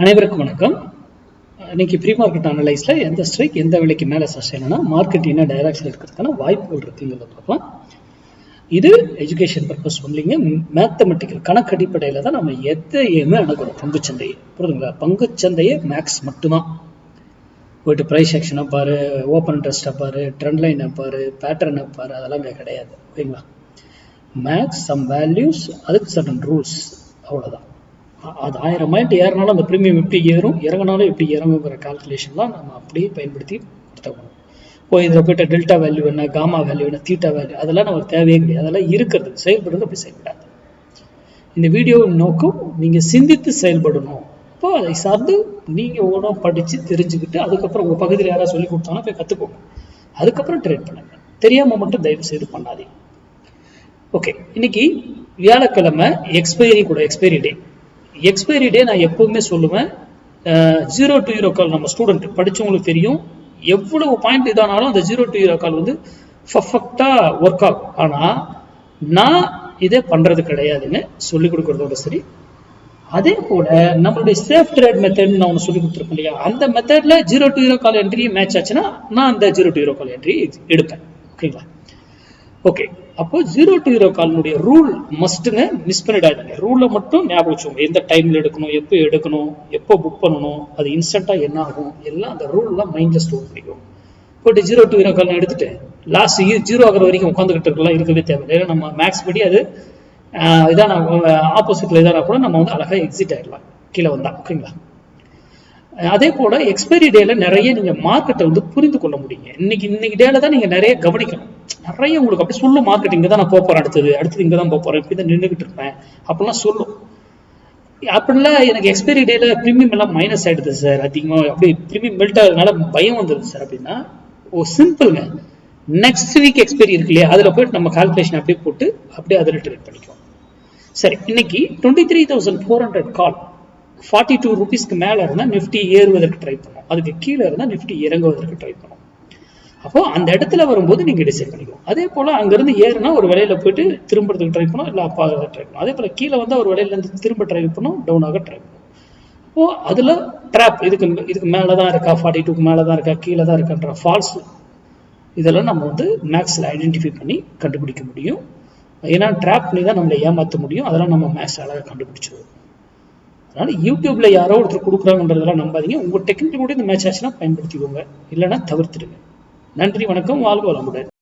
அனைவருக்கும் வணக்கம். இன்னைக்கு ப்ரீ மார்க்கெட் அனலைஸ்ல எந்த ஸ்ட்ரைக் எந்த விலைக்கு மேலே சஸ்டைனா மார்க்கெட் என்ன டைரக்ஷன் இருக்கிறதுக்கான வாய்ப்புகள் இருக்குங்கிறத பார்க்கலாம். இது எஜுகேஷன் பர்பஸ் ஒன்லிங்க. மேத்தமெட்டிக்கல் கணக்கு அடிப்படையில் தான் நம்ம எதையுமே அணுகிறோம். பங்குச்சந்தையை புரியுதுங்களா? பங்குச்சந்தையை மேக்ஸ் மட்டும்தான். போயிட்டு ப்ரைஸ் ஆக்ஷனை பாரு, ஓப்பன் இன்ட்ரெஸ்ட்டை பாரு, ட்ரெண்ட் லைனை பாரு, பேட்டர்னை பாரு, அதெல்லாம் கிடையாது. ஓகேங்களா? மேக்ஸ், சம் வேல்யூஸ், அதுக்கு சர்டன் ரூல்ஸ், அவ்வளோதான். அது 1000 மைண்ட் ஏறினாலும் அந்த ப்ரீமியம் எப்படி ஏறும், இறங்கினாலும் எப்படி இறங்குங்கிற கால்குலேஷன்லாம் நம்ம அப்படியே பயன்படுத்தி கொடுத்தோம். இதில் போய்ட்டு டெல்டா வேல்யூ என்ன, காமா வேல்யூ என்ன, தீட்டா வேல்யூ, அதெல்லாம் நமக்கு தேவையே கிடையாது. அதெல்லாம் இருக்கிறது, செயல்படுறது அப்படி செயல்படாது. இந்த வீடியோவின் நோக்கம் நீங்கள் சிந்தித்து செயல்படணும். அப்போ அதை சார்ந்து நீங்கள் ஓனம் படித்து தெரிஞ்சுக்கிட்டு அதுக்கப்புறம் உங்கள் பகுதியில் யாராவது சொல்லி கொடுத்தாங்கன்னா போய் கற்றுக்கோங்க. அதுக்கப்புறம் ட்ரேட் பண்ணுங்க. தெரியாமல் மட்டும் தயவு செய்து பண்ணாதீங்க. ஓகே, இன்னைக்கு வியாழக்கிழமை எக்ஸ்பைரி டே நான் எப்பவுமே சொல்லுவேன். 0 to Euro கால் நம்ம ஸ்டூடெண்ட் படிச்சவங்களுக்கு தெரியும். எவ்வளவு பாயிண்ட் இதானாலும் அந்த 0 to Euro கால் வந்து பர்ஃபெக்டா ஒர்க் ஆகும். ஆனா நான் இதே பண்றது கிடையாதுன்னு சொல்லி கொடுக்கறதோட சரி. அதே போல நம்மளுடைய சேஃப் ட்ரேட் மெத்தட் நான் ஒன்று சொல்லி கொடுத்துருப்பேன் இல்லையா, அந்த மெத்தட்ல 0 to Euro call entry match ஆச்சுன்னா நான் அந்த 0 to Euro கால் என்ட்ரி எடுப்பேன். ஓகேங்களா? ஓகே, அப்போ 0 to Euro காலினுடைய ரூல் மஸ்ட்டுங்க, மிஸ் பண்ணிடாதீங்க. ரூலை மட்டும் ஞாபகம் வச்சுக்கோங்க. எந்த டைம்ல எடுக்கணும், எப்போ எடுக்கணும், எப்போ புக் பண்ணணும், அது இன்ஸ்டன்டா என்ன ஆகும், எல்லாம் அந்த ரூல்லாம் மைண்ட்ல ஸ்டோர் பண்ணிக்கும். போட்டு 0 to Euro கால் எடுத்துட்டு லாஸ்ட் 0 ஆகிற வரைக்கும் உட்காந்துக்கிட்டு இருக்கலாம், இருக்கவே தேவையில்லை. ஏன்னா நம்ம மேக்ஸ் படி அது இதான ஆப்போசிட்ல இதானா கூட நம்ம வந்து அழகா எக்ஸிட் ஆயிடலாம் கீழே வந்தா. ஓகேங்களா? அதே போல எக்ஸ்பைரி டேல நிறைய நீங்க மார்க்கெட்டை வந்து புரிந்து கொள்ள முடியுங்க. இன்னைக்கு டேல தான் நீங்க நிறைய கவனிக்கணும். நிறைய உங்களுக்கு அப்படி சொல்லும், மார்க்கெட் இங்கே தான் நான் போறேன், அடுத்தது இங்கே தான் போறேன், இப்படி தான் நின்றுகிட்டு இருப்பேன் அப்படிலாம் சொல்லும். அப்படிலாம் எனக்கு எக்ஸ்பைரி டேல ப்ரீமியம் எல்லாம் மைனஸ் ஆயிடுது சார், அதிகமாக அப்படி ப்ரீமியம் மெல்ட் ஆகுறதுனால பயம் வந்துடுது சார் அப்படின்னா, சிம்பிள்ங்க. நெக்ஸ்ட் வீக் எக்ஸ்பைரி இருக்கு இல்லையா, அதில் போயிட்டு நம்ம கால்குலேஷன் அப்படியே போட்டு அப்படியே அதில் ட்ரேட் பண்ணிக்குவோம். சரி, இன்னைக்கு 23,400 கால் 42 ரூபீஸ்க்கு மேல இருந்தா நிஃப்டி ஏறுவதற்கு ட்ரை பண்ணும், அதுக்கு கீழே இருந்தா நிஃப்டி இறங்குவதற்கு ட்ரை பண்ணும். அப்போ அந்த இடத்துல வரும்போது நீங்க டிசைட் பண்ணிக்கணும். அதே போல அங்கிருந்து ஏறுனா ஒரு விலையில போயிட்டு திரும்பறதுக்கு ட்ரை பண்ணும், இல்லை அப்பா ட்ரை பண்ணும். அதே போல கீழே வந்து ஒரு விலையில இருந்து திரும்ப ட்ரை பண்ணும், டவுனாக ட்ரை பண்ணும். அப்போ அதுல ட்ராப் இதுக்கு மேலதான் இருக்கா, 42க்கு மேலதான் இருக்கா, கீழே தான் இருக்கான்ற ஃபால்ஸ், இதெல்லாம் நம்ம வந்து மேக்ஸ்ல ஐடென்டிஃபை பண்ணி கண்டுபிடிக்க முடியும். ஏன்னா ட்ராப் பண்ணி தான் நம்மளை ஏமாற்ற முடியும். அதெல்லாம் நம்ம மேக்ஸ் அழகாக கண்டுபிடிச்சிருவோம். அதனால யூடியூப்ல யாரோ ஒருத்தர் கொடுக்குறாங்கன்றதெல்லாம் நம்பாதீங்க. உங்க டெக்னிக்கல் கூட இந்த மேட்ச் ஆச்சுன்னா பயன்படுத்திக்கோங்க, இல்லைன்னா தவிர்த்துடுங்க. நன்றி, வணக்கம், வாழ்க வளமுடன்.